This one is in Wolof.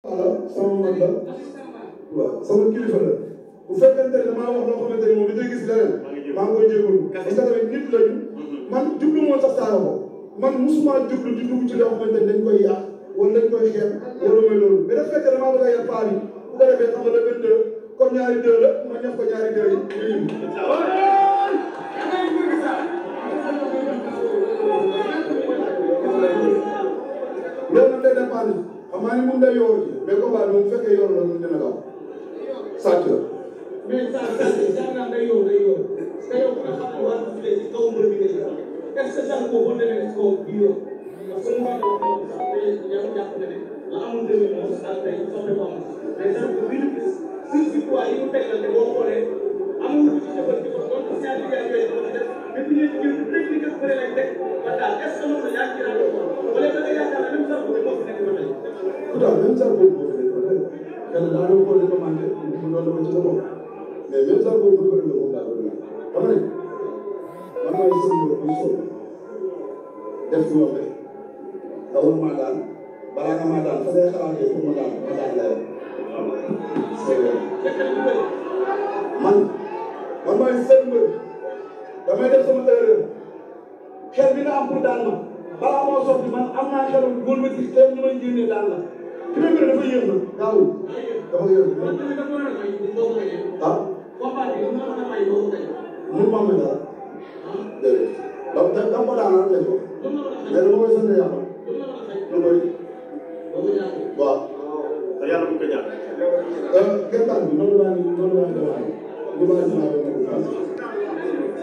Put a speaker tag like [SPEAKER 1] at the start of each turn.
[SPEAKER 1] sama mag la waaw sama kilifa la bu fekkente ne damaa wax loo xamante ne moom dafay gis leneen maa ngi koy jégalu parce que tamit nit lañu man jublu moom sax saa ko man musuma jublu di dugg ci loo xamante ne dañ koy yàq wala dañ koy xeeb wala mooy loolu mais dafa fekk damaa bëgg a yar paa bi bu ko defee xam nga le 22 comme ñaari 2 la ma ñëw ko ñaari 2 yi loolu nag day dépendre xam naa ni moom day yor mais combat bi bu fekkee yor la ñu dina gaaw sàcc la.
[SPEAKER 2] mais saa naa day yor te yow nga xam ne waa ci kaw mbër bi nga est-ce que sax boobu boo demee ci kaw bii yor parce que mu wax sax day yow jàpp na ne la amul demee moom daal tey soxla ko am mais sax bu bii gis surtout waa yi mu teglante boo xoolee amul lu ci defal ci ko donc ñaari liggéey yooyu ko def depuis ñu ci technique ak bëre lañ teg ba daal est-ce que mën na yaa ci rajo wala da nga yaakaar ne même sax bu moo fi nekk ba tey.
[SPEAKER 1] pourtant même sax boobu moo fi nekk ba tey kenn daa doon xool demandé mu doon ko ci sa bopp mais même sax boobu bu ko defee moom daa ko def xam nga man maay sëñ bi bu sol def ci yoon rek nga war maa daan balaa nga maa daan fa ngay xalaatee pour ma daan la yow. man maay sëñ bi damay def sama erreur xel bi nga am pour daan ma balaa moo sotti man am naa xelum góor ma gis kenn ñu may génnee daan la ki may bëre dafa yéex na gaawul dafa yéex ah mun ma amee dara déedéet donc da ko daan la ko mais dama koy sant yàlla lu koy waaw
[SPEAKER 3] te yàlla bu ko ñaan
[SPEAKER 1] gerte bi noonu laa ni demee ñu bàyyi